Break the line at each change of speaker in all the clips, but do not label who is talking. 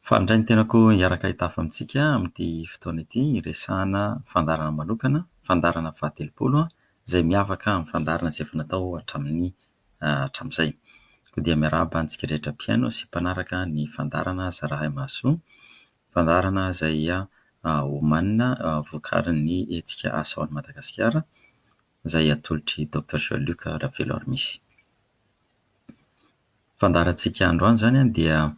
Fa indray ny tenako hiaraka hitafa amintsika amin'ity fotoana ity resahana fandarana manokana, fandarana fahatelopolo izay miavaka amin'ny fandarana izay efa natao hatramin'izay. Koa dia miarahaba antsika rehetra mpihaino sy mpanaraka ny fandarana Zarahaimaasoa, fandarana izay omanina vokarin'ny hetsika asa ao Madagasikara, izay atolotry Dr Jean Luc Raveloarmisy. Fandarantsika androany izany dia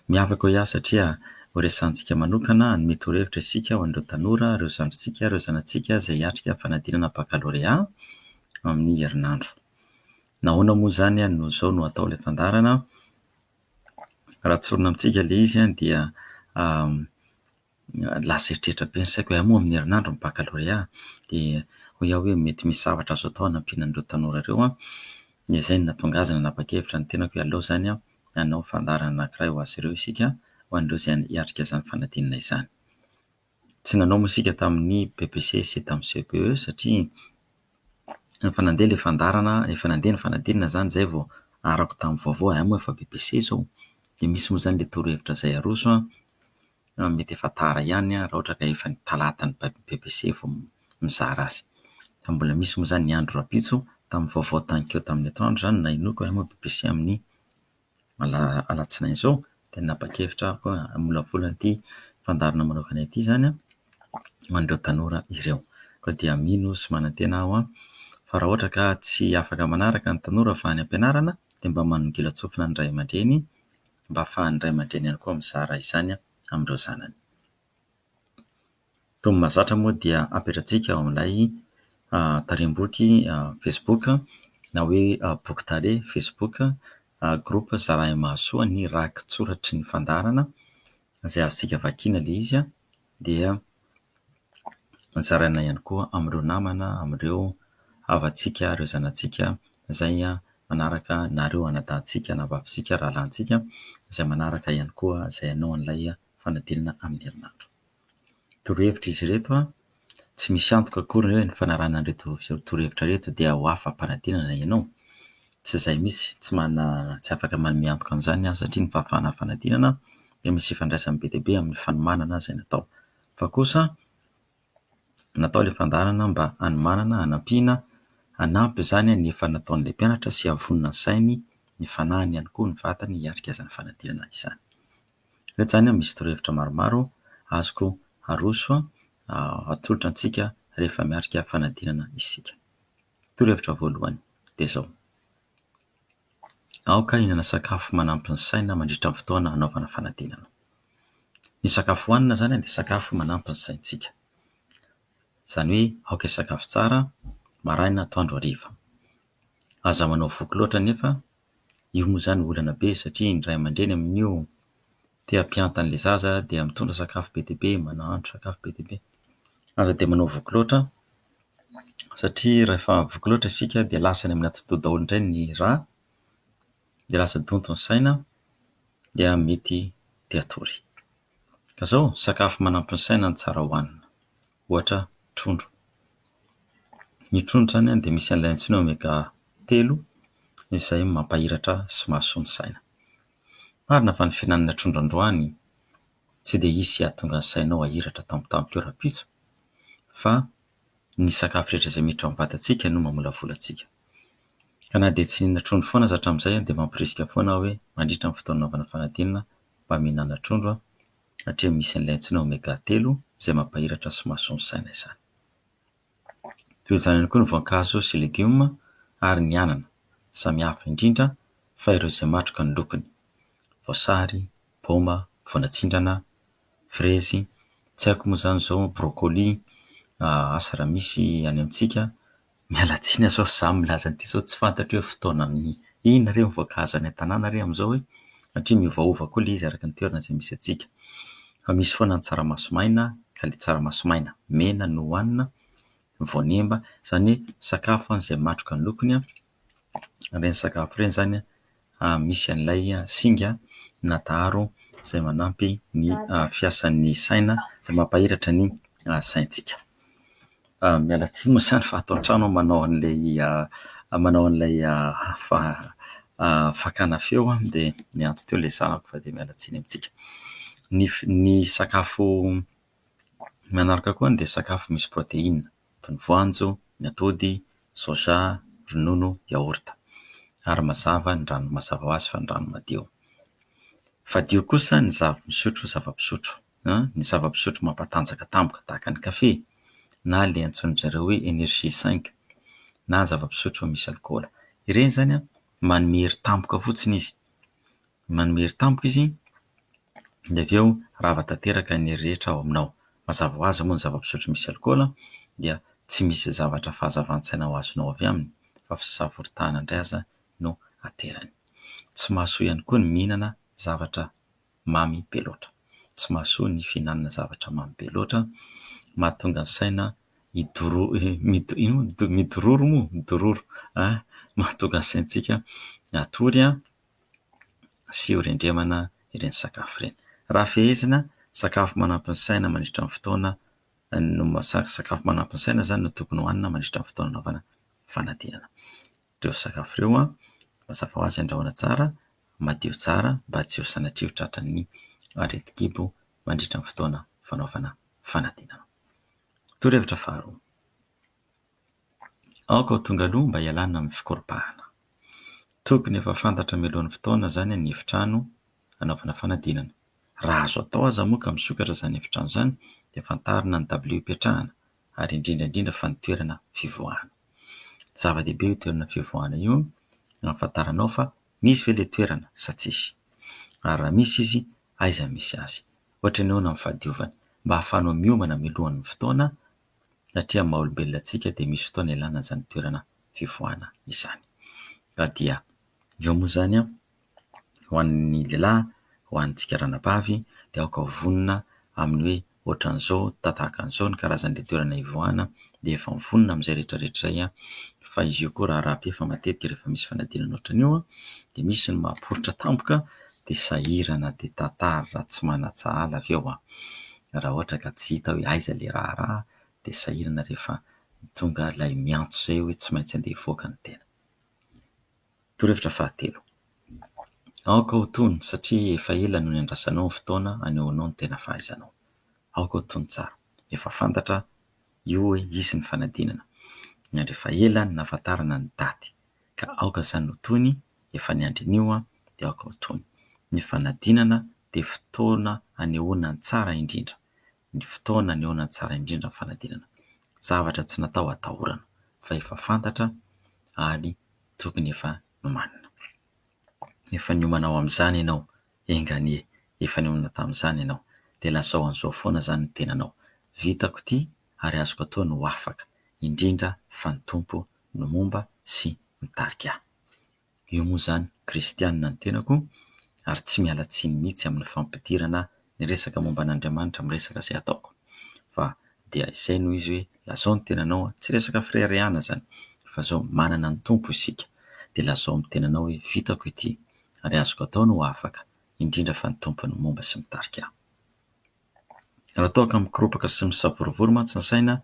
miavaka ho satria ho resantsika manokana hanome torohevitra isika ho an'ireo tanora, ireo zandrintsika, ireo zanantsika izay hiatrika fanadinana bakalorea amin'ny herinandro. Nahoana moa izany no izao no atao ilay fandarana? Raha tsorina amintsika ilay izy dia lasa eritreritra be ny saiko hoe moa amin'ny herinandro ny bakalorea dia hoe mety misy zavatra azo atao hanampiana an'ireo tanora ireo. Izay no nahatonga azy nanapa-kevitra ny tenako hoe aleo izany hanao fandarana anankiray ho azy ireo isika ho an'ireo izay hiatrika izany fanadinana izany. Tsy nanao moa isika tamin'ny BBC sy tamin'ny CPE satria efa nandeha ilay fandarana, efa nandeha ny fanadinana izany izay vao arako tamin'ny vaovao moa efa BBC izao. Dia misy moa izany ilay torohevitra izay aroso mety efa tara ihany raha ohatra ka efa ny talata ny BBC vao mizara azy. Mbola misy moa izany ny andro rapitso tamin'ny vaovao tanikeo tamin'ny atoandro izany na inoko moa BBC amin'ny alatsinainy izao dia napa-kevitra hamolavola ity fandarana manokana ity izany ho an'ireo tanora ireo. Koa dia mino sy manantena aho fa raha ohatra ka tsy afaka manaraka ny tanora fa any am-pianarana dia mba manongila tsofina ny ray aman-dreny mba ahafahan'ny ray aman-dreny ihany koa mizara izany amin'ireo zanany. Toy ny mahazatra moa dia ampetratsika ao amin'ilay tarem-boky Facebook na hoe boky tare Facebook groupe Zarahaimaasoa ny rakitsoratry ny fandarana izay azontsika vakiana ilay izy dia zaraina ihany koa amin'ireo namana, amin'ireo havantsika, ireo zanantsika izay manaraka nareo anadahintsika na vavintsika rahalahintsika izay manaraka ihany koa izay hanao an'ilay fanadinana amin'ny herinandro. Torohevitra izy ireto tsy misy antoka akory hoe ny fanarahana an'ireto torohevitra ireto dia ho afa-panadinana ianao. Tsy izay mihitsy, tsy afaka manome antoka amin'izany satria ny fahafahana fanadinana dia misy ifandraisany be dia be amin'ny fanomanana izay natao. Fa kosa natao ilay fandarana mba hanomanana, hanampiana, hanampy izany ny efa nataon'ilay mpianatra sy havonina ny sainy, ny fanahiny ihany koa ny vatany hiatrika izany fanadinana izany. Rehetra izany misy torohevitra maromaro azoko aroso atolotra antsika rehefa miatrika fanadinana isika. Torohevitra voalohany dia izao: aoka hihinana sakafo manampy ny saina mandritra ny fotoana hanaovana fanadinana. Ny sakafo hohanina izany dia sakafo manampy ny saintsika. Izany hoe aoka sakafo tsara maraina, atoandro, hariva. Aza manao voky loatra nefa io moa izany olana be satria ny ray aman-dreny amin'io tia hampianta an'ilay zaza dia mitondra sakafo be dia be, mahandro sakafo be dia be. Aza dia manao voky loatra satria rehefa voky loatra isika dia lasa any amin'ny atoto daholo indray ny rà, dia lasa donto ny saina dia mety dia hatory. Ka izao sakafo manampy ny saina ny tsara hohanina, ohatra trondro. Ny trondro izany dia misy an'ilay antsoina omega 3 izay mampahiratra sy mahasoa ny saina. Marina fa ny fihinanana trondro androany tsy dia hisy hahatonga ny sainao hahiratra tampotampoka eo rapitso, fa ny sakafo rehetra izay miditra amin'ny vatantsika no mamolavola antsika. Ka na dia tsy nihinana trondro foana aza hatramin'izay dia mampirisika foana hoe mandritra ny fotoana hanaovana fanadinana mba mihinana trondro satria misy an'ilay antsoina omega 3 izay mampahiratra sy mahasoa ny saina izany. Toy izany ihany koa ny voankazo sy legioma ary ny anana, samihafa indrindra fa ireo izay matroka ny lokony: voasary, paoma, voanantsindrana, frezy, tsy haiko moa izany izao brocoli, asa raha misy any amintsika. Miala tsiny izao fa izaho milaza an'ity izao tsy fantatro hoe fotoanany inona re ny voankazo any an-tanàna re amin'izao satria miovaova koa ilay izy araka ny toerana izay misy antsika. Fa misy foana ny tsaramaso maina, ka ilay tsaramaso maina mena no hohanina, voanemba, izany hoe sakafo izay matroka ny lokony. Ireny sakafo ireny izany misy an'ilay singa na daharo izay manampy ny fiasan'ny saina, izay mampahiratra ny saintsika. Miala tsiny moa izany fa ato an-trano manao an'ilay fakana feo dia miantso teo ilay zanako fa dia miala tsiny amintsika. Ny sakafo manaraka koa dia sakafo misy protéine toy ny voanjo, ny atody, soja, ronono, yaourt ary mazava ny rano mazava ho azy fa ny rano madio. Fadio kosa ny zava-misotro zava-pisotro, ny zava-pisotro mampatanjaka tampoka tahaka ny kafe na le antsoin'zareo hoe énergie 5 na zava-pisotro misy alikaola. Ireny zany manome hery tampoka fotsiny izy. Manome hery tampoka izy dia avy eo rava tanteraka ny hery rehetra ao aminao. Mazava ho azy moa ny zava-pisotro misy alikaola dia tsy misy zavatra fahazavan-tsaina ho azonao avy aminy fa fisavoritahana indray aza no aterany. Tsy mahasoa ihany koa ny mihinana zavatra mamy be loatra. Tsy mahasoa ny fihinanana zavatra mamy be loatra, mahatonga ny saina mahatonga ny saintsika atory sy horendremana ireny sakafo ireny. Raha fehezina sakafo manampy ny saina mandritra ny fotoana sakafo manampy ny saina zany no tokony hohanina mandritra ny fotoana anaovana fanadinana. Ireo sakafo ireo mazava ho azy andrahoina tsara, madio tsara mba tsy ho sanatria ho tratran'ny areti-kibo mandritra ny fotoana fanaovana fanadinana. Torohevitra faharoa. Aoka ho tonga aloha mba hialana amin'ny fikoropahana. Tokony efa fantatra mialohan'ny fotoana zany ny efitrano anaovana fanadinana. Raha azo atao aza moa ka misokatra zany efitrano zany dia fantarina ny dabilio hipetrahana ary indrindra indrindra fa ny toerana fivoahana. Zava-dehibe io toerana fivoahana io hafantaranao fa misy ve le toerana sa tsisy. Ary raha misy izy, aiza misy azy. Ohatra ny ahoana amin'ny fahadiovana, mba hahafahanao miomana mialohan'ny fotoana satria maha olombelona antsika dia misy fotoana ilana izany toerana fivoahana izany. Ka dia eo moa zany ho an'ny lehilahy, ho antsika ranabavy dia aoka vonona amin'ny hoe ohatran'izao tahaka an'izao ny karazan'ilay toerana hivoahana dia efa mivonona amin'izay rehetra rehetra izay fa izy io koa raha fa matetika rehefa misy fanadinana ohatran'io dia misy ny mamporotra tampoka dia sahirana dia tantara tsy mana-tsahala avy eo raha ohatra ka tsy hita hoe aiza le raha dia sahirana rehefa tonga ilay miantso izay hoe tsy maintsy andeha hivoaka ny tena. Torohevitra fahatelo. Aoka ho tony satria efa ela no niandrasanao ny fotoana anehoanao ny tena fahaizanao. Aoka ho tony tsara. Efa fantatra io hoe isy ny fanadinana. Ary efa ela ny nahafantarana ny daty. Ka aoka zany ho tony, efa niandry anio dia aoka ho tony. Ny fanadinana dia fotoana anehoana ny tsara indrindra. Ny fotoana anehoana ny tsara indrindra ny fanadinana. Zavatra tsy natao atahorana fa efa fantatra ary tokony efa nomanina. Efa niomana ao amin'izany ianao, enganie, efa niomana tamin'izany ianao dia lasa ho an'izao foana zany ny tenanao. Vitako ity ary azoko atao no ho afaka, indrindra fa ny tompo no momba sy mitarika ahy. Io moa zany kristianina ny tenako ary tsy miala tsiny mihitsy amin'ny fampidirana ny resaka momba an'Andriamanitra amin'ny resaka izay ataoko. Fa dia izay noho izy hoe lazao ny tenanao, tsy resaka fireharehana zany fa zao manana ny tompo isika dia lazao amin'ny tenanao hoe vitako ity ary azoko atao no ho afaka, indrindra fa ny tompo no momba sy mitarika ahy. Raha toaka mikoropaka sy misavorovoro mantsy ny saina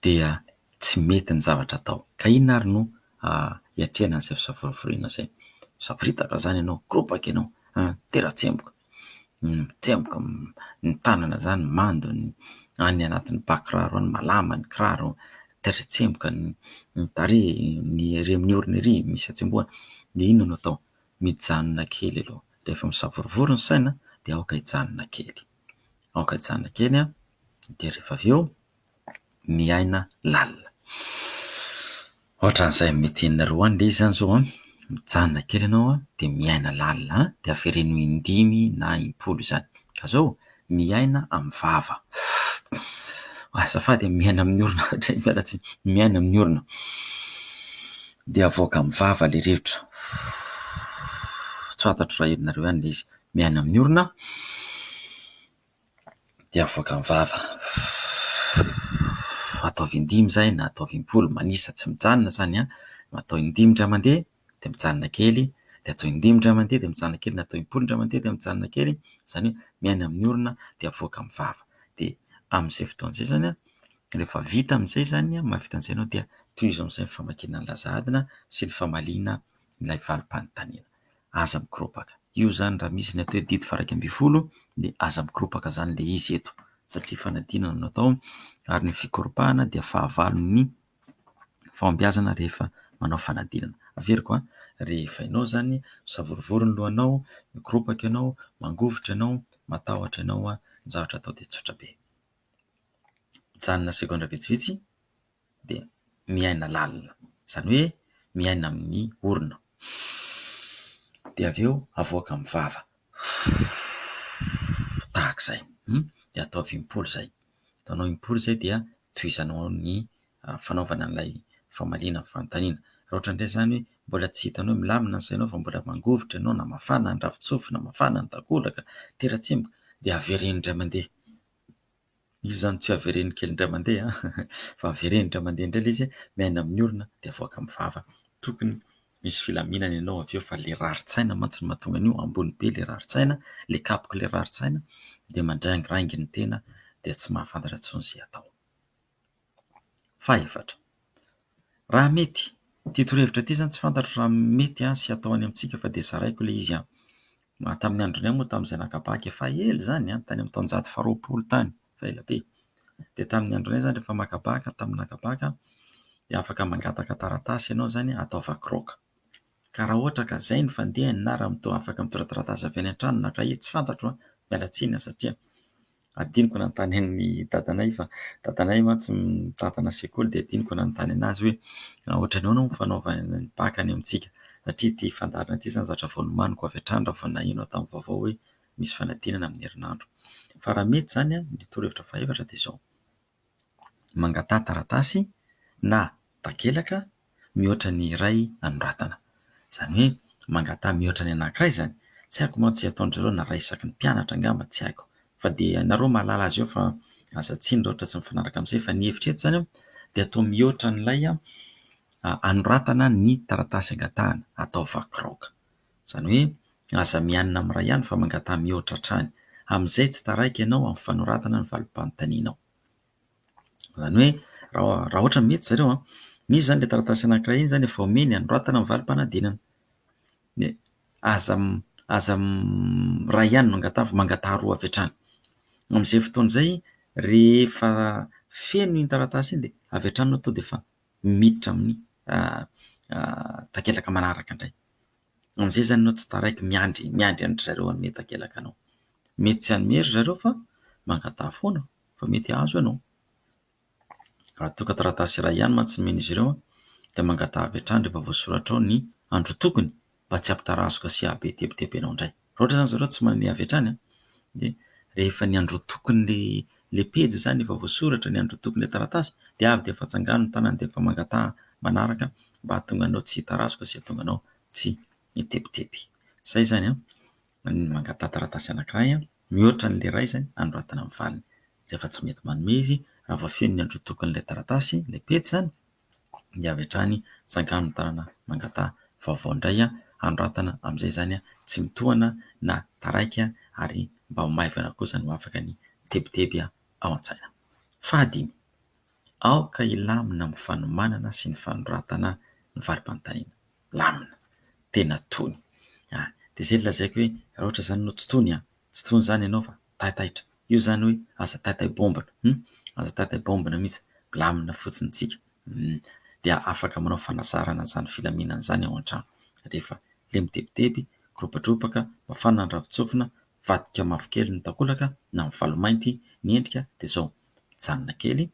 dia tsy mety ny zavatra atao. Ka inona ary no hiatrehana an'izay fisavorovoriana izay? Misaboritaka zany ianao, koropaka ianao, tera-tsemboka, tsemboka ny tanana zany mando, any anatin'ny bakiraro any malama ny kiraro, tera-tsemboka ny tarehy, ny ery amin'ny orona ery misy atsemboana. Dia inona no atao? Mijanona kely aloha. Rehefa misavorovoro ny saina dia aoka hijanona kely. Aoka hijanona kely dia rehefa avy eo miaina lalina. Ohatran'izay mety enina roa andro izy zany zao mijanona kely ianao dia miaina lalina dia afereno indimy na impolo izany. Ka zao miaina amin'ny vava. Azafady miaina amin'ny orona, miaina amin'ny orona. Dia avoaka amin'ny vava ilay rivotra. Tsy fantatro raha ianareo ihany ilay izy. Miaina amin'ny orona dia avoaka amin'ny vava. Ataovy indimy zay na ataovy impolo, manisa tsy mijanona zany atao indimy indray mandeha dia mijanona kely, dia atao indimy indray mandeha dia mijanona kely, na atao impolo indray mandeha dia mijanona kely. Izany hoe miaina amin'ny orona dia avoaka amin'ny vava. Dia amin'izay fotoan'izay zany rehefa vita amin'izay zany mahavita an'izay ianao dia tohizo amin'izay ny famakiana ny lazahadina sy ny famaliana ilay valim-panontaniana. Aza mikoroapaka. io zany raha misy ny atao hoe didy faha 120 dia aza mikoropaka zany le izy eto satria fanadinana no atao, ary ny fikoropahana dia fahavalon'ny fahombiazana rehefa manao fanadinana. Averiko rehefa ianao zany savorivory ny lohanao, mikoropaka ianao, mangovotra ianao, matahotra ianao, ny zavatra atao dia tsotra be. Mijanona segondra vitsivitsy dia miaina lalina, izany hoe miaina amin'ny orona, dia avy eo avoaka amin'ny vava tahak'izay, dia atao 20 zay. Ataonao 20 zay dia tohizanao ny fanaovana an'ilay famaliana amin'ny fanontaniana. Raha ohatra indray zany hoe mbola tsy hitanao milamina ny sainao fa mbola mangovotra ianao na mafana ny ravin-tsofina, mafana ny takolaka, tera-tsemboka, dia avereno indray mandeha. Io zany tsy avereno kely indray mandeha fa avereno indray mandeha indray ilay izy miaina amin'ny orona dia avoaka amin'ny vava. Tokony misy filaminana ianao avy eo fa le rarin-tsaina mantsy no mahatonga an'io, ambony be le rarin-tsaina, le kapoka le rarin-tsaina dia mandraingirangy ny tena dia tsy mahafantatra intsony izay atao. Fahaefatra, raha mety, ity torohevitra ity zany tsy fantatro raha mety sy atao any amintsika fa dia zaraiko ilay izy. Tamin'ny androny ahy moa tamin'izay nakabaky efa ela zany, tany amin'ny taonjato faha 20 tany, fa ela be. Dia tamin'ny androny ahy zany rehefa makabaka, tamin'ny nakabaka dia afaka mangataka taratasy ianao zany atao vakiraoka. Ka raha ohatra ka izay ny fandehany na raha afaka mitondra taratasy avy any an-trano na kahie, tsy fantatro, miala tsiny satria adiniko nanontany an'ny dadanay, fa dadanay mantsy mitantana sekoly dia adiniko nanontany anazy hoe ohatranao no fanaova ny baka any amintsika, satria ity fandarina ity zany zavatra vao nomaniko avy hatrany raha vao nahino tamin'ny vaovao hoe misy fanadinana amin'ny herinandro. Fa raha mety zany ny torohevitra fahaefatra dia izao: mangatà taratasy na takelaka mihoatra ny iray anoratana. Izany hoe mangatà mihoatra ny anankiray zany, tsy haiko mantsy ataon'zareo na ray isaky ny mpianatra angamba, tsy haiko, fa dia ianareo mahalala azy eo fa aza tsiny raha ohatra tsy mifanaraka amin'izay, fa ny hevitra eto zany dia atao mihoatra n'ilay anoratana ny taratasy angatahana, atao vakiraoka. Izany hoe aza mianina amin'ny ray ihany fa mangatà mihoatra hatrany, amin'izay tsy taraiky ianao amin'ny fanoratana ny valim-panontanianao. Izany hoe raha ohatra mety zareo misy zany le taratasy anankiray iny zany efa omeny anoratana ny valim-panadinana, dia aza ray ihany no angatà fa mangatà roa avy hatrany. Amin'izay fotoana izay rehefa feno iny taratasy iny dia avy hatrany no tonga dia efa miditra amin'ny takelaka manaraka indray. Amin'izay zany ianao tsy taraiky miandry andry zareo hanome takelaka anao. Mety tsy hanome hery zareo fa mangatà foana fa mety hahazo ianao. Raha toa ka taratasy iray ihany mantsy no omen'izy ireo dia mangatà avy hatrany rehefa voasoratra ao ny andro tokony mba tsy hampitarazoka sy hahabe teboteboenao indray. Raha ohatra zany zareo tsy manome avy hatrany dia rehefa ny andro tokony le pejy zany efa voasoratra, ny andro tokony le taratasy dia avy dia efa tsangano ny tanany dia efa mangatà manaraka mba hahatonga anao tsy hitarazoka sy hahatonga anao tsy hiteboteby. Izay zany ny mangatà taratasy anankiray mihoatra n'le ray zany anoratana amin'ny valiny. Rehefa tsy mety manome izy raha vao feno ny andro tokon'ilay taratasy, le pejy zany, dia avy hatrany tsangano ny tanana mangatà vaovao indray anoratana, amin'izay zany tsy mitohana na taraiky ary mba ho maivana kosa no afaka ny teboteby ao an-tsaina. Fahadimy, aoka hilamina amin'ny fanomanana sy ny fanoratana ny valim-panontaniana. Lamina, tena tony. Dia izay lazaiko hoe raha ohatra zany ianao tsy tony, tsy tony zany ianao fa taitaitra. Io zany hoe aza taitaibombana, aza taitaibombana mihitsy, lamina fotsiny tsika. Dia afaka manao fanazarana izany filaminana izany ao an-trano. Rehefa le miteboteby, kiropatropaka, mafana ny ravin-tsofina, vadika mavokely ny takolaka na mivalo mainty ny endrika dia izao: mijanona kely,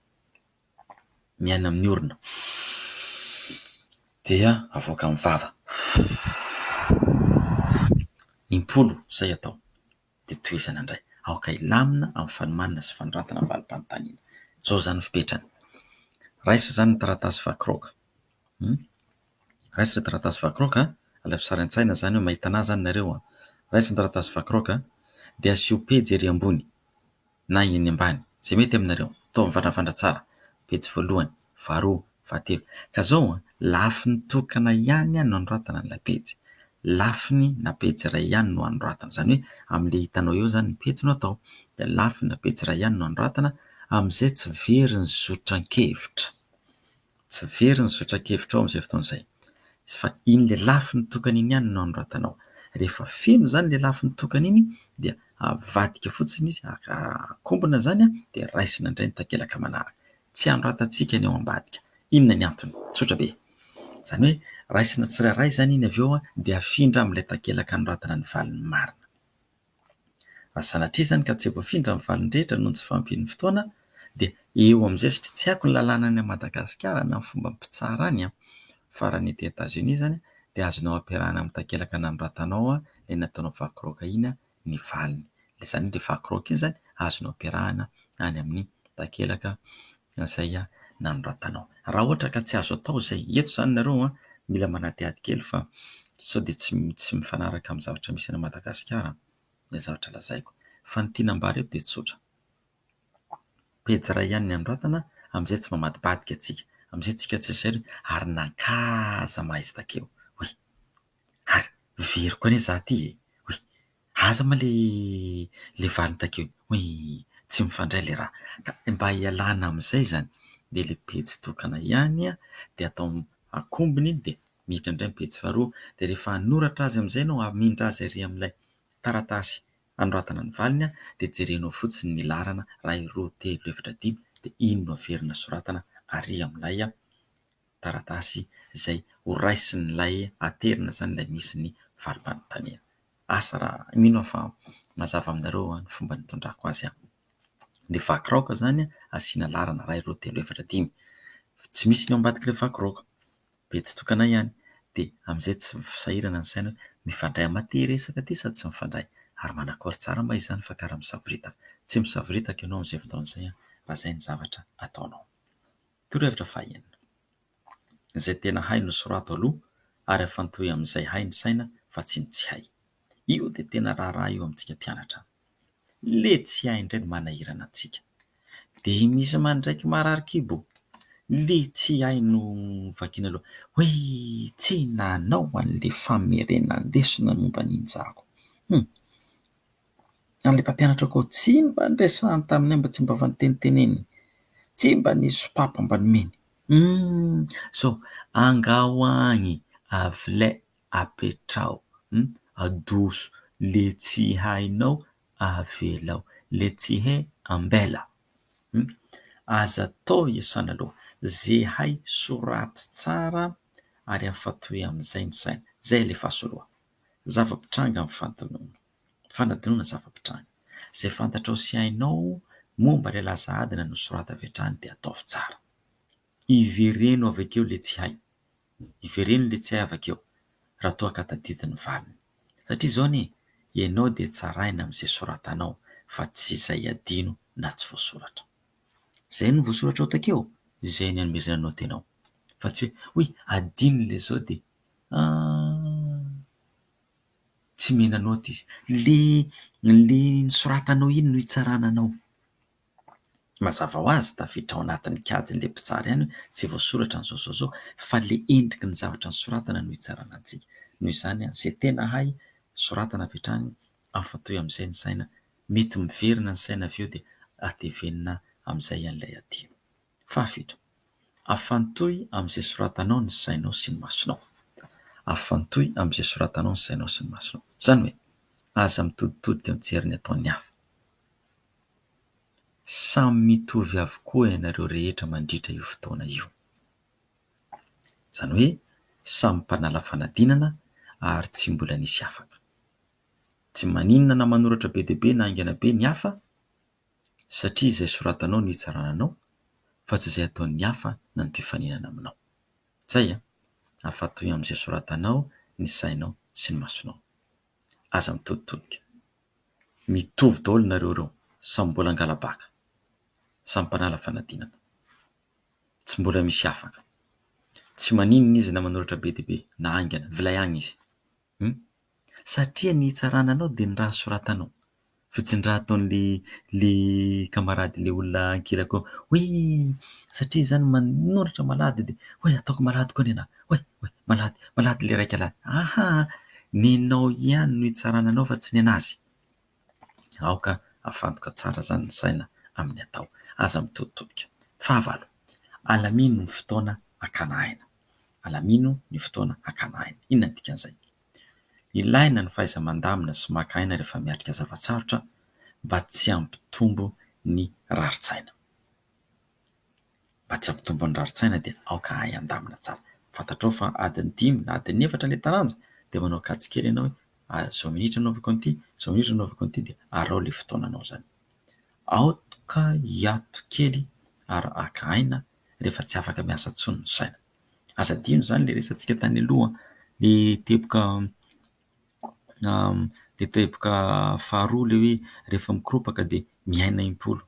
miaina amin'ny orona, dia avoaka amin'ny vava. 20 izay atao dia tohizana indray. Aoka hilamina amin'ny fanomanana sy fanoratana ny valim-panontaniana. Izao zany fipetrany. Raisa zany ny taratasy vakiraoka. Raisa ny taratasy vakiraoka, alaivo sary an-tsaina zany hoe mahita anazy zany nareo. Raisa ny taratasy vakiraoka dia asio pejy ery ambony na eny ambany, izay mety aminareo. Atao mivandravandra tsara. Pejy voalohany, faharoa, fahatelo. Ka izao lafiny tokana ihany no anoratana an'ilay pejy. Lafiny na pejy iray ihany no anoratana. Izany hoe amin'ilay hitanao eo zany ny pejy no atao. Dia lafiny na pejy iray ihany no anoratana, amin'izay tsy very ny zotran-kevitra. Tsy very ny zotran-kevitra ao amin'izay fotoana izay. Fa iny le lafiny tokana iny ihany no anoratanao. rehefa feno zany le lafiny tokana iny dia avadika fotsiny izy akombona zany dia raisina indray ny takelaka manaraka. Tsy anoratantsika ny eo ambadika. Inona ny antony? Tsotra be. Zany hoe raisina tsirairay zany iny avy eo dia afindra amin'ilay takelaka anoratana ny valiny marina. Sanatria zany ka tsy voafindra amin'ny valiny rehetra noho tsy fahampian'ny fotoana dia eo amin'izay satria tsy haiko ny lalàna any Madagasikara na ny fomba mpitsara any fa raha ny ety États-Unis zany dia azonao ampiarahana amin'ny takelaka nanoratanao ilay nataonao vakiraoka iny ny valiny. Izany ilay vakiraoka iny zany azonao ampiarahana any amin'ny takelaka izay nanoratanao. Raha ohatra ka tsy azo atao izay, eto zany nareo mila manatihady kely fa sao dia tsy mifanaraka amin'ny zavatra misy any Madagasikara ilay zavatra lazaiko. Fa ny tianam-bary eto dia tsotra. Pejy iray ihany ny anoratana, amin'izay tsy mamadibadika antsika. Amin'izay tsika tsy zay ary nankaza maha izy takeo. Oy, ary very koa anie za ty. Oy, aza ma le valiny takeo. Oy, tsy mifandray le raha. Ka mba hialana amin'izay zany dia le pejy tokana ihany dia atao akombony dia miditra indray ny pejy faharoa dia rehefa hanoratra azy amin'izay ianao hamindra azy ery amin'ilay taratasy anoratana ny valiny dia jerenao fotsiny ny larana 1 2 3 4 5 dia iny no averina soratana ary amin'ilay taratasy izay horaisin'ilay aterina zany ilay misy ny valim-panontaniana. Asa raha mino fa mazava aminareo ny fomba nitondrako azy. Ny vakiraoka zany asiana larana 1 2 3 4 5. Tsy misy ny ao ambadik'ilay vakiraoka. Pejy tokana ihany dia amin'izay tsy sahirana ny saina mifandray amateresaka aty sady tsy mifandray. Ary manakory tsara mba izany fa karaha misafiritaka. Tsy misafiritaka ianao amin'izay fotoan'izay raha izay ny zavatra ataonao. Torohevitra fahaenina. Izay tena hay no sorato aloha ary afantoy amin'izay hay ny saina fa tsy ny tsy hay. Io dia tena raharaha io amintsika mpianatra. Le tsy hay indray no manahirana antsika. Dia misy mandraiky marary kibo. Le tsy hay no vakiana aloha. Hoe tsy nanao an'le famerenan-desona momba ninjako. An'ilay mpampianatra koa tsy mba niresahany taminay mba tsy mba vaniteniteneniny. Tsy mba nisopapa mba nomeny. Sao angao agny avilay apetrao. Adoso le tsy hainao avelao. Le tsy hay ambela. Aza atao iasana aloha. Zay hay soraty tsara ary afatoy amin'izay ny saina. Zay ilay fahasoloa. Zava-pitranga amin'ny fantonoana. Fanadinoana zava-pitranga. Zay fantatrao sy hainao momba ilay laza adina no sorata avy hatrany dia ataovy tsara. Ivereno avy akeo le tsy hay. Ivereno le tsy hay avy akeo. Raha toa ka tadidiny valiny. Satria izao anie, ianao dia tsaraina amin'izay soratanao fa tsy izay adino na tsy voasoratra. Izay no voasoratra ao takeo, izay ny anomezana noty ianao. Fa tsy hoe adino le zao dia tsy mena noty izy. Le soratanao iny no hitsarana anao. Mazava ho azy tafiditra ao anatin'ny kajin'ilay mpitsara ihany tsy voasoratra n'izao fa le endriky ny zavatra nisoratana no hitsarana antsika. Noho izany izay tena hay soratana avy hatrany afantoy amin'izay ny saina. Mety miverina ny saina avy eo dia atevenina amin'izay an'ilay adino. Fahafito. Afantoy amin'izay soratanao ny sainao sy ny masonao. Afantoy amin'izay soratanao ny sainao sy ny masonao. Izany hoe aza mitoditodika mijery ny ataon'ny hafa. Samy mitovy avokoa ianareo rehetra mandritra io fotoana io. Izany hoe samy mpanala fanadinana ary tsy mbola nisy afaka. Tsy maninona na manoratra be dia be na aingana be ny hafa satria izay soratanao no hitsarana anao fa tsy izay ataon'ny hafa na ny mpifaninana aminao. Zay afantoy amin'izay soratanao ny sainao sy ny masonao. Aza mitoditodika. Mitovy daholo nareo reo, samy mbola angalabaka. Samy mpanala fanadinana. Tsy mbola misy afaka. Tsy maninona izy na manoratra be dia be na aingana, vilay agny izy. Satria ny hitsarana anao dia ny raha soratanao. Fa tsy ny raha ataon'le kamarady le olona ankilako hoe satria izany manoratra malady dia hoe ataoko malady koa nena. Hoe malady le raika lady. Nenao ihany no hitsarana anao fa tsy ny anazy. Aoka afantoka tsara zany ny saina amin'ny atao. Aza mitoditodika. Fahavalo. Alamino ny fotoana hakana aina. Alamino ny fotoana hakana aina. Inona ny dikan'izay? Ilaina ny fahaiza-mandamina sy maka aina rehefa miatrika zavatsarotra mba tsy hampitombo ny rarin-tsaina. Mba tsy hampitombo ny rarin-tsaina dia aoka hay andamina tsara. Fantatrao fa adiny 5 na adiny 4 ilay taranja dia manao kajy kely ianao hoe zao minitra anaovako an'ity, zao minitra anaovako an'ity, dia arao ilay fotoananao zany. Aoka hiato kely ary haka aina rehefa tsy afaka miasa intsony ny saina. Aza adino zany ilay resantsika tany aloha, ilay teboka faharoa ilay hoe rehefa mikropaka dia miaina impolo.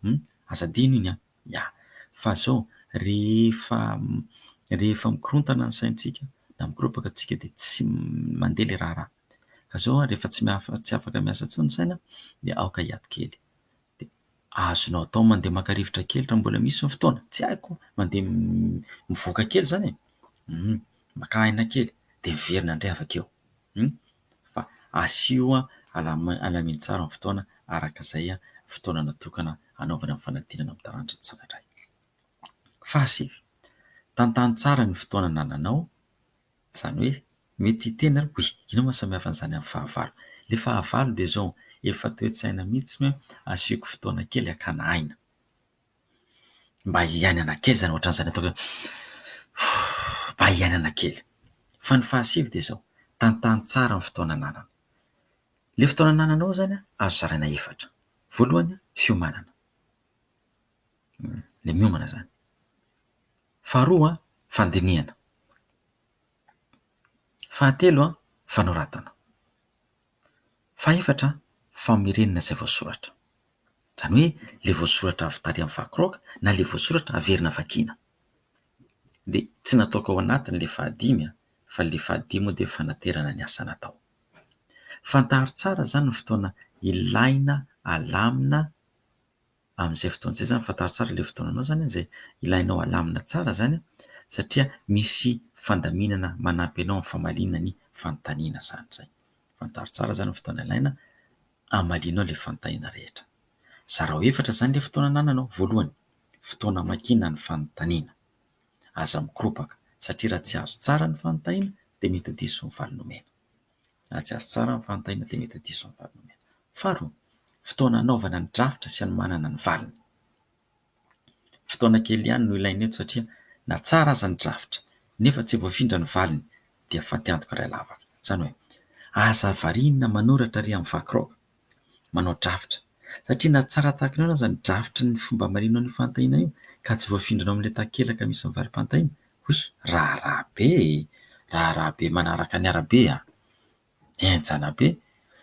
Aza adino iny ya. Fa zao rehefa mikorontana ny saintsika na mikropaka antsika dia tsy mandeha ilay raharaha. Ka zao rehefa tsy afaka miasa intsony ny saina dia aoka hiato kely. Dia azonao atao mandeha maka rivotra kely raha mbola misy ny fotoana. Tsy haiko, mandeha mivoaka kely zany e. Maka aina kely dia miverina indray avy akeo. Fa asio alaminy tsara ny fotoana araka izay fotoana natokana hanaovana ny fanadinana amin'ny taranatra tsirairay. Fahasivy, tantany tsara ny fotoana anananao. Izany hoe mety hiteny ary hoe inona moa samy hafa n'izany amin'ny fahavalo. Ilay fahavalo dia zao efa toe-tsaina mihitsy hoe asiako fotoana kely hakana aina. Mba hiainana kely zany ohatran'izany ataoko mba hiainana kely. Fa ny fahasivy dia zao tantany tsara ny fotoana ananana. Ilay fotoana anananao zany azo zaraina 4. Voalohany fiomanana. Ilay miomana zany. Faharoa fandinihana. Fahatelo fanoratana. Fahaefatra famirenana izay voasoratra. Izany hoe ilay voasoratra avy tary amin'ny vakiroaka na ilay voasoratra averina vakiana. Dia tsy nataoko ao anatiny ilay fahadimy fa ilay fahadimy dia fanaterana ny asa natao. Fantaro tsara zany ny fotoana ilaina alamina amin'izay fotoana izay zany. Fantaro tsara ilay fotoananao zany izay ilainao alamina tsara zany, satria misy fandaminana manampy anao amin'ny famalinana ny fanontaniana zany izay. Fantaro tsara zany ny fotoana ilaina hamalianao ilay fanontaniana rehetra. Zarao 4 zany ilay fotoana anananao. Voalohany fotoana hamakiana ny fanontaniana. Aza mikropaka satria raha tsy azo tsara ny fanontaniana dia mety ho diso ny valiny. Raha tsy azo tsara ny fanontaniana dia mety ho diso ny valiny. Faharoa fotoana hanaovana ny drafitra sy hanomanana ny valiny. Fotoana kely ihany no ilaina eto satria na tsara aza ny drafitra nefa tsy voafindra ny valiny dia faty antoka iray lavaka. Izany hoe aza variana manoratra ary amin'ny vakiroaka manao drafitra, satria na tsara tahaka ny aza ny drafitry ny fomba hamarinao ny fanontaniana io ka tsy voafindranao amin'ilay takelaka misy ny valim-panontaniana, raharaha be manaraka ny arabe enjana be,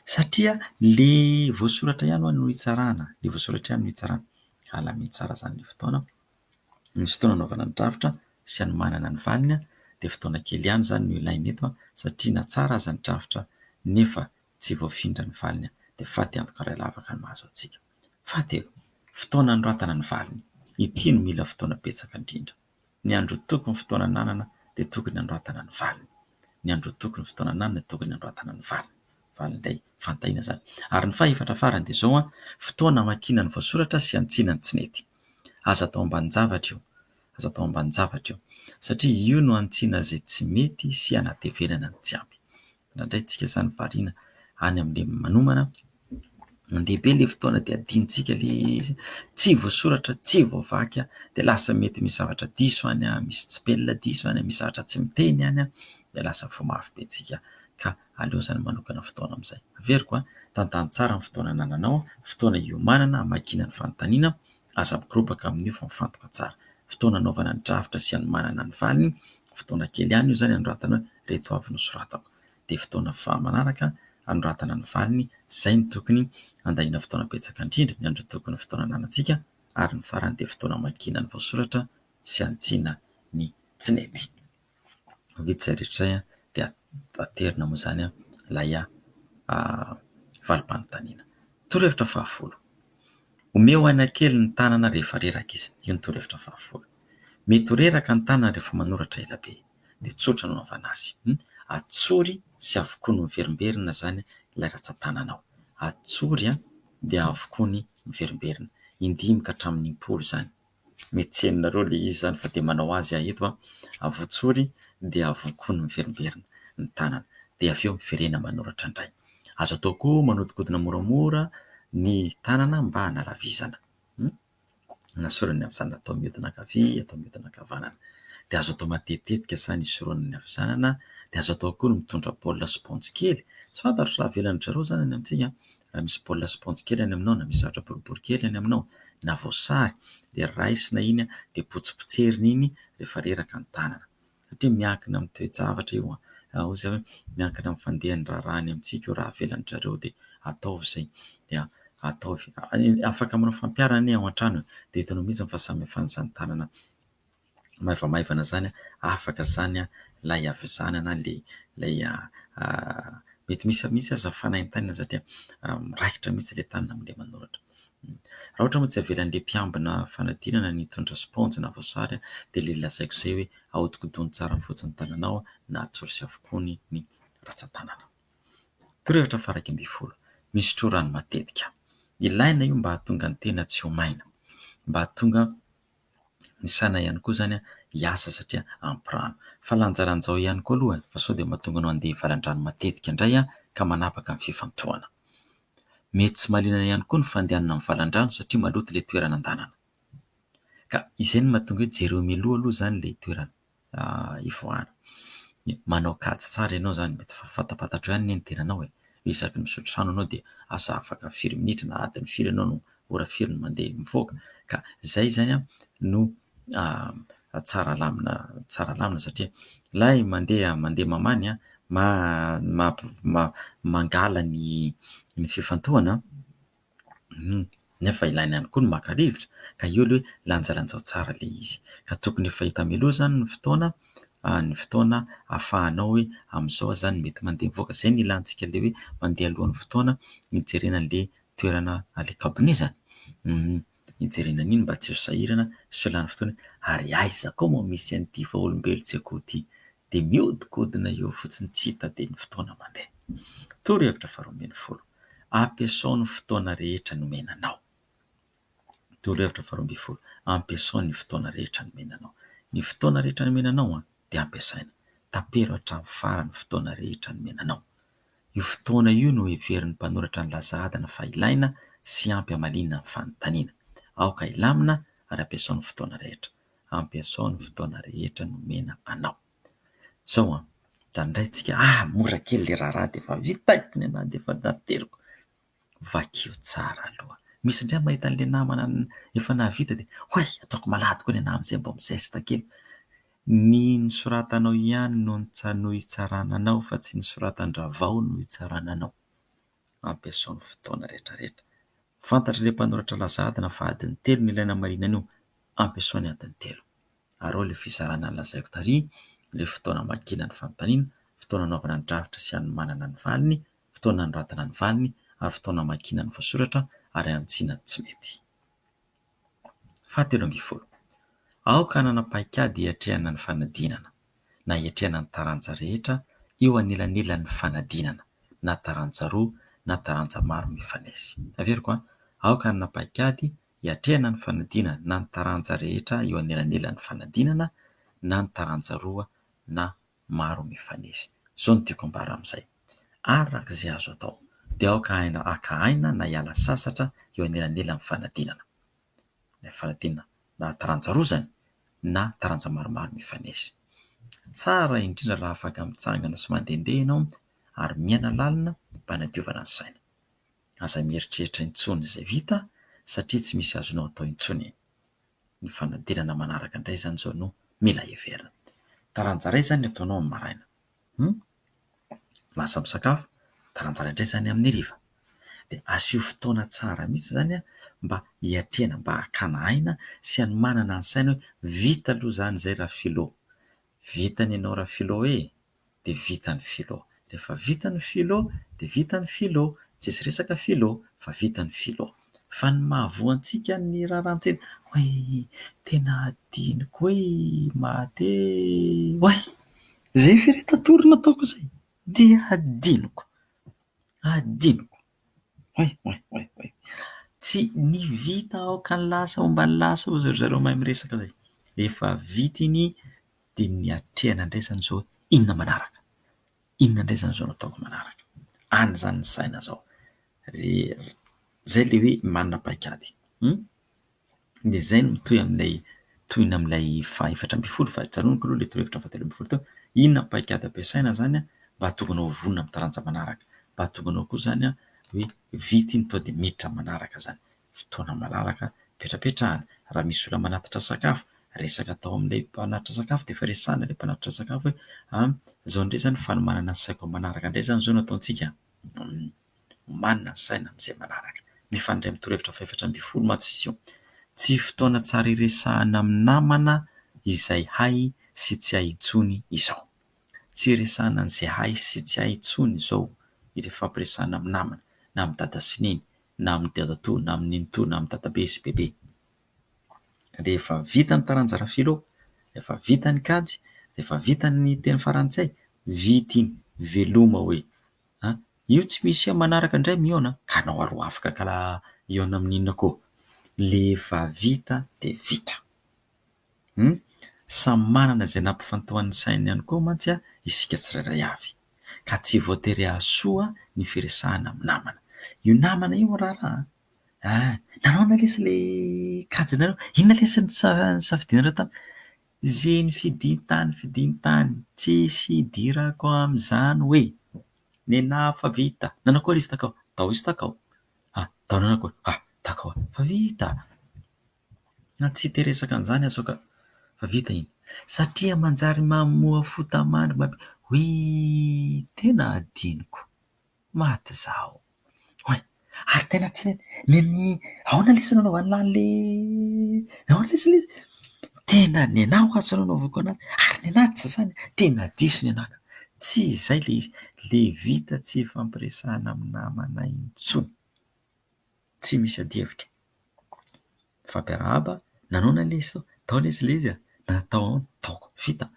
satria le voasoratra ihany no hitsarana, le voasoratra ihany no hitsarana. Alaminy tsara zany ilay fotoana. Misy fotoana hanaovana ny drafitra sy hanomanana ny valiny dia fotoana kely ihany zany no ilaina eto, satria na tsara aza ny drafitra nefa tsy voafindra ny valiny dia faty antoka iray lavaka ny mahazo antsika. Fahatelo fotoana hanoratana ny valiny. Ity no mila fotoana betsaka indrindra. Ny andro tokony fotoana ananana dia tokony hanoratana ny valiny. Ny andro tokony fotoana ananana dia tokony hanoratana ny valiny. Valin'ilay fanontaniana zany. Ary ny fahaefatra farany dia zao fotoana hamakiana ny voasoratra sy hantsiana ny tsy nety. Aza atao ambanin-javatra io. Aza atao ambanin-javatra io. Satria io no hantsiana izay tsy mety sy hanatevenana ny tsy ampy. Indraindray isika izany variana any amin'ilay manomana, mandeha be ilay fotoana dia adinontsika ilay tsy voasoratra, tsy voavaky dia lasa mety misy zavatra diso any, misy tsipelina diso any, misy zavatra tsy miteny any dia lasa voamafy be tsika. Ka aleo zany manokana fotoana amin'izay. Averiko tantany tsara ny fotoana anananao, fotoana hiomanana, hamakiana ny fanontaniana, aza mikropaka amin'io fa mifantoka tsara. Fotoana hanaovana ny drafitra sy hanomanana ny valiny, fotoana kely ihany io zany hanoratana reto avy nosoratako. Dia fotoana fahamanaraka hanoratana ny valiny, izay ny tokony handaniana fotoana betsaka indrindra, ny andro tokony fotoana ananantsika, ary ny farany dia fotoana hamakiana ny voasoratra sy hantsiana ny tsy nety. Vita izay rehetra izay dia aterina moa zany ilay valim-panontaniana. Torohevitra fahafolo. Omeo aina kely ny tanana rehefa reraka izy. Io ny torohevitra fahafolo. Mety ho reraka ny tanana rehefa manoratra elabe dia tsotra no hanaovana azy. Atsory sy avokoa ny miverimberina zany ilay ratsan-tananao. Atsory dia avokoa ny miverimberina. 5 ka hatramin'ny 10 zany. Mety tsy heninareo ilay izy zany fa dia manao azy eto avotsory dia avokoa ny miverimberina ny tanana. dia avy eo miverena manoratra indray. Azo atao koa manodikodina moramora ny tanana mba hanalavizana. Nasorany avy atao mihodina ankavia, atao mihodina ankavanana. Dia azo atao matetitetika izany isoroana ny havizanana. Dia azo atao koa ny mitondra baolina sponge kely. Tsy fantatro raha avelan'ny zareo izany any amintsika, raha misy baolina sponge kely any aminao, na misy zavatra boribory kely any aminao, na voasary, dia raisina iny dia potsipotserina iny rehefa reraka ny tanana. Satria miankina amin'ny toe-javatra io. Ozy hoe miankina amin'ny fandehan'ny raharaha any amintsika io raha avelan'ny zareo dia ataovy izay. Dia ataovy afaka manao fampiarana ao an-trano. Dia hitanao mihitsy fa samihafan'izany tanana maivamaivana izany afaka izany ilay havizanana ilay mety misy aza fanaintainana satria miraikitra mihitsy ilay tanana amin'ilay manoratra. Raha ohatra moa tsy avelan'ilay mpiambina fanadinana ny mitondra sponge na voasary dia ilay lazaiko izay hoe ahodikodony tsara fotsiny tananao na atsory sy avokoa ny ratsan-tanana. Torohevitra farak 10. Misotro rano matetika. Ilaina io mba hahatonga ny tena tsy ho maina, mba hahatonga ny saina ihany koa izany hiasa satria ampy rano. Fa lanjalanjao ihany koa aloha fa sao dia mahatonga anao handeha hivalan-drano matetika indray ka manapaka ny fifantohana. Mety tsy mahaliana ihany koa ny fandehanana amin'ny valan-drano satria maloto ilay toerana andanana. Ka izay no mahatonga hoe jereo mialoha aloha izany ilay toerana ivoahana. Manao kajy tsara ianao izany, mety fantapantatra ihany ny tenanao isaky ny misotro rano ianao dia asa afaka firy minitra na adiny firy ianao no ora firy no mandeha mivoaka. Ka izay izany no tsara lamina satria ilay mandeha mamany mangala ny fifantohana, nefa ilaina ihany koa ny maka rivotra. Ka io ilay hoe lanjalanjao tsara ilay izy. Ka tokony efa hita mialoha izany ny fotoana ahafahanao hoe amin'izao izany mety mandeha mivoaka. Izay no ilantsika ilay hoe mandeha alohan'ny fotoana hijerena an'ilay toerana ilay kabonezana. Hijerena an'iny mba tsy ho sahirana sy ho lany fotoana ary aiza koa moa misy an'ity vaolombelo tsy akoho ity dia mihodinkodina eo fotsiny tsy hita dia ny fotoana mandeha. Torohevitra faha 12. Ampiasao ny fotoana rehetra nomenanao. Torohevitra faha 12. Ampiasao ny fotoana rehetra nomenanao. Ny fotoana rehetra nomenanao dia ampiasaina. Tapero hatramin'ny farany fotoana rehetra nomenanao. Io fotoana io no heverin'ny mpanoratra ny laza adina fa ilaina sy ampy amalinina ny fanontaniana. Aoka ilamina ary ampiasao ny fotoana rehetra. Ampiasao ny fotoana rehetra nomena anao. Zao indraindray mora kely ilay raharaha dia efa vitaiko ny anahy dia efa nateriko. Vakio tsara aloha. Misy indray mahita an'ilay namana efa nahavita dia hoay ataoko malady koa ny anahy amin'izay mba mizesta kely. Ny nosoratanao ihany no hitsarananao fa tsy nisoratan-dravao no hitsarananao. Ampiasao ny fotoana rehetrarehetra. Fantatra ilay mpanoratra laza adina fa adiny 3 no ilaina marinana io. Ampiasao ny adiny 3. Ary ao ilay fizarana lazaiko tary, ilay fotoana makina ny fanontaniana, fotoana anaovana ny drafitra sy hanomanana ny valiny, fotoana anoratana ny valiny, ary fotoana makina ny voasoratra ary antsiana ny tsy mety. Faha 13. Aoka nanapa-kady hiatrehana ny fanadinana na hiatrehana ny taranja rehetra eo anelanelan'ny fanadinana na taranja roa na taranja maro mifanesy. Averiko aoka nanapa-kady hiatrehana ny fanadinana na ny taranja rehetra eo anelanelan'ny fanadinana na ny taranja roa na maro mifanesy. Izao no tiako ambara amin'izay. Araka izay azo atao dia aoka haka aina na hiala sasatra eo anelanelan'ny fanadinana. Ny fanadinana na taranja roa izany na taranja maromaro mifanesy. Tsara indrindra raha afaka mitsangana sy mandehandeha ianao ary miaina lalina mba hanadiovana ny saina. Aza mieritreritra intsony izay vita satria tsy misy azonao atao intsony. Ny fanadinana manaraka indray izany izao no mila heverina. Taranja iray izany ataonao amin'ny maraina. Lasa misakafo, taranja iray indray izany amin'ny hariva. Dia asio fotoana tsara mihitsy izany mba hiatrehana, mba hakana aina sy hanomanana ny saina hoe vita aloha izany izay raha filao. Vitany ianao raha filao dia vita ny filao. Rehefa vita ny filao dia vita ny filao. Tsy misy resaka filao fa vita ny filao. Fa ny mahavoantsika ny raharantsena hoe tena adiniko maty hoay izay firetan-toro nataoko izay dia adiniko hoay tsy ny vita aoka ny lasa omba ny lasa ho zareo mahay miresaka izay. Efa vita iny dia ny hatrehana indray izany izao inona manaraka. inona indray zany zao no ataoko manaraka. Any zany ny saina zao. Zay le hoe manana paikady. De zay no tohina amin'ilay faha 7ambin'ny 10 fa tsaronako aloha le torohevitra 7ambin'ny 10 teo. Inona ny paikady ampiasaina zany mba hahatonga anao vonona amin'ny taranja manaraka, mba hahatonga anao koa zany hoe vita iny tonga de miditra manaraka zany. Fotoana malalaka petrapetrahana. Raha misy olona manatitra sakafo, resaka atao amin'ilay mpanatitra sakafo de efa resahana ilay mpanatitra sakafo hoe zao indray zany fanomanana ny saiko manaraka indray zany zao no ataontsika. Omanina ny saina amin'izay manaraka. Mifandray amin'ny torohevitra faha 7ambin'ny 10 mantsy izy io. Tsy fotoana tsara iresahana amin'ny namana izay hay sy tsy hay intsony izao. Tsy iresahana an'izay hay sy tsy hay intsony izao ireo fampiresahana amin'ny namana, na amin'ny dada sy neny, na amin'ny dadatoa, na amin'ny nenitoa, na amin'ny dadabe sy bebe. Rehefa vita ny taranja rafilo, rehefa vita ny kajy, rehefa vita ny teny farantsay, vita iny, veloma hoe io tsy misy manaraka indray mihaona ka anao aro afaka kala ihaona amin'inona koa. Rehefa vita de vita. Samy manana izay nampifantohan'ny sainy ihany koa mantsy isika tsirairay avy. Ka tsy voatery hahasoa ny firesahana amin'ny namana. Io namana io raharaha. Nanao lesy le kajinareo? Inona lesy ny safidinareo tamy? Zay ny fidintany, tsisy idirako amin'izany hoe nenaha fa vita. Nanao akory izy takao? Tao izy takao. Tao nanao akory? Takao. Fa vita. Tsy teresaka an'izany aho ka fa vita iny. Satria manjary mamoa fo tamandry hoy tena adiniko. Maty zaho. Ary tena tsy neny ahoana lesy nanaovana an'le ahoana lesy tena nenaha ho azy nanaovako anazy ary nenaha tsy zany tena diso nenaha. Tsy izay le izy. Le vita tsy fampiresahana amin'ny namana intsony. Tsy misy adihevitra. Fampiarahaba, nanao lesy tao lesy le izy natao taoko vita.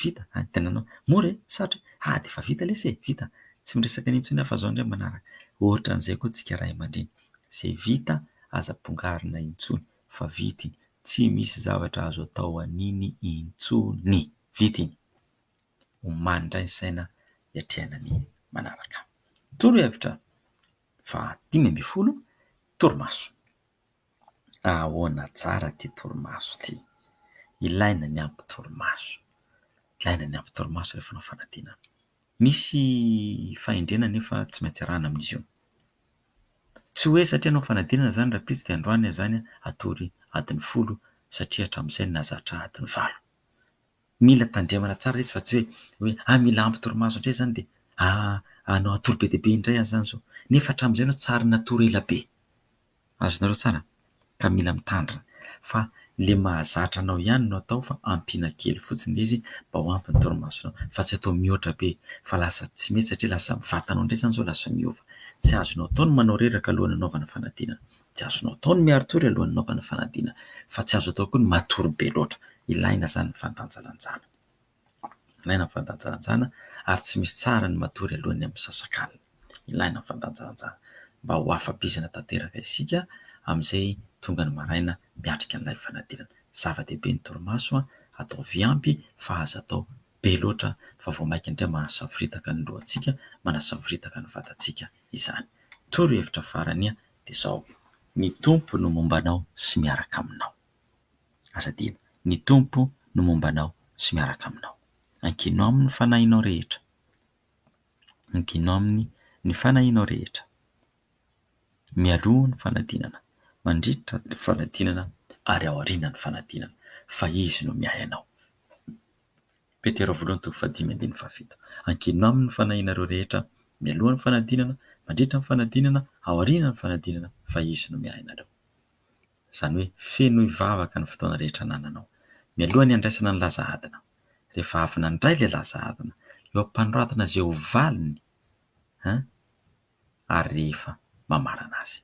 Vita. Tena nanao. Mora sarotry. De efa vita lesy vita. Tsy miresaka n'intsony afa zao indray manaraka. Ohatra an'izay koa tsika ray aman-dreny. Izay vita aza ampongarina intsony fa vita iny. Tsy misy zavatra azo atao an'iny intsony. Vita iny. Omanina indray ny saina hiatrehana ny manaraka. Torohevitra faha 5ambin'ny 10 torimaso. Ahoana tsara ty torimaso ty. Ilaina ny ampy torimaso. Ilaina ny ampy torimaso rehefa manao fanadinana. Misy fahendrena nefa tsy maintsy arahana amin'izy io. Tsy hoe satria anao fanadinana zany raha pitsy de androany zany atory adiny 10 satria hatramin'izay nazatra adiny 9. Mila tandremana tsara izy fa tsy hoe mila ampy torimaso indray zany de anao atory be dia be indray azy zany zao. Nefa hatramin'izay anao tsary natory ela be. Azonareo tsara? Ka mila mitandrina. Fa le mahazatra anao ihany no atao fa ampiana kely fotsiny izy mba ho ampy ny torimasonao. Fa tsy atao mihoatra be fa lasa tsy mety satria lasa vatanao indray zany zao lasa miova. Tsy azonao atao ny manao reraka alohan'ny anaovana fanadinana. Tsy azonao atao ny miaro-tory alohan'ny anaovana fanadinana. Fa tsy azo atao koa ny matory be loatra. Ilaina zany ny fandanjalanjana. Ilaina ny fandanjalanjana ary tsy misy tsara ny matory alohan'ny amin'ny sasakalina. Ilaina ny fandanjalanjana mba ho afabizana tanteraka isika amin'izay tonga ny maraina miatrika an'ilay fanadinana. Zava-dehibe ny torimaso atao viampy fa aza atao be loatra fa vao mainka indray manasavoritaka ny lohantsika, manasavoritaka ny vatantsika izany. Torohevitra farany dia izao. Ny tompo no mombanao sy miaraka aminao. Asa adino. Ny tompo no mombanao sy miaraka aminao. Ankinao amin'ny fanahinao rehetra. Ankinao amin'ny ny fanahinao rehetra. Mialoha ny fanadinana. Mandritra ny fanadinana ary ao aoriana ny fanadinana. Fa izy no mihay anao. Petera voalohany toko 5:7. Ankinao amin'ny fanahinareo rehetra. Mialoha ny fanadinana. Mandritra ny fanadinana. Ao aoriana ny fanadinana. Fa izy no mihay anareo. Izany hoe feno ivavaka ny fotoana rehetra anananao. Mialoha ny andraisana ny laza adina. Rehefa avy nandray ilay laza adina, eo am-panoratana izay ho valiny ary rehefa mamarana azy.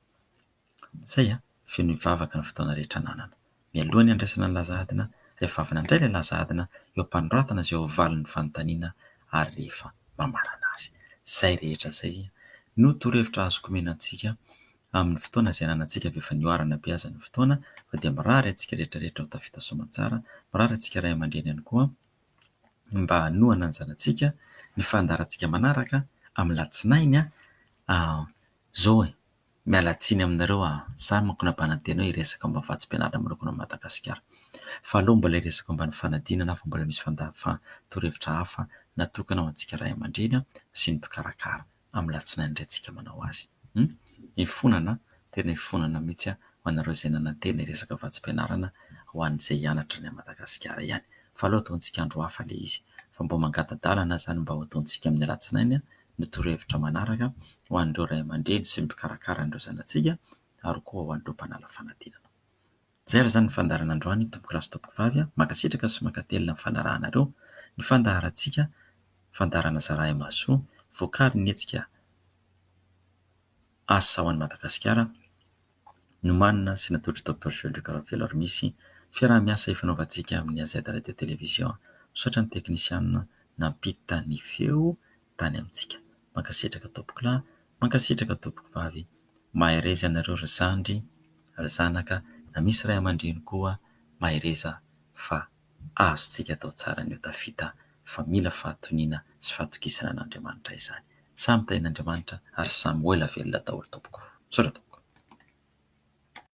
Zay feno ivavaka ny fotoana rehetra ananana. Mialoha ny andraisana ny laza adina, rehefa avy nandray ilay laza adina, eo am-panoratana izay ho valiny fanontaniana ary rehefa mamarana azy. Zay rehetra zay no torohevitra azoko menantsika amin'ny fotoana izay ananantsika efa nioarana be aza ny fotoana fa dia mirary antsika rehetrarehetra ho tafita soamantsara, mirary antsika ray aman-dreny ihany koa mba hanohana ny zanantsika Ny fandaharantsika manaraka amin'ny latsinainy zao miala tsiny aminareo samy manko nabanantena hoe hiresaka momba vatsim-pianarana manokana Madagasikara. Fa aloha mbola hiresaka momba ny fanadinana fa mbola misy torohevitra hafa natokana ho antsika ray aman-dreny sy ny mpikarakara amin'ny latsinainy indray antsika manao azy. Hifonana, tena hifonana mihitsy ho anareo izay nanantena hiresaka vatsim-pianarana ho an'izay hianatra any Madagasikara ihany. Fa aleo ataontsika andro hafa ilay izy. Fa mba mangata-dalana izany mba ho ataontsika amin'ny alatsinainy ny torohevitra manaraka ho an'ireo ray aman-dreny sy ny mpikarakara an'ireo zanantsika ary koa ho an'ireo mpanala fanadinana. Izay ary izany ny fandaharana androany tompoko lahy sy tompoko vavy, mankasitraka sy mankatelina amin'ny fanarahanareo. Ny fandaharantsika, fandaharana Zarahay Mahasoa, voakarin'ny hetsika asa ho an'i Madagasikara, nomanina sy natolotry Dr Jean-Luc Velormisy, fiaraha-miasa ifanaovantsika amin'ny AZ Radio Télévision, misaotra ny teknisianina nampita ny feo tany amintsika. Mankasitraka tompoko lahy, mankasitraka tompoko vavy, mahireza anareo ry zandry, ry zanaka, na misy ray aman-dreny koa mahireza fa azontsika atao tsara ny ho tafita fa mila fahatoniana sy fahatokisana an'Andriamanitra izany. Samy tain'Andriamanitra ary samy ho ela velona daholo tompoko. Misaotra tompoko.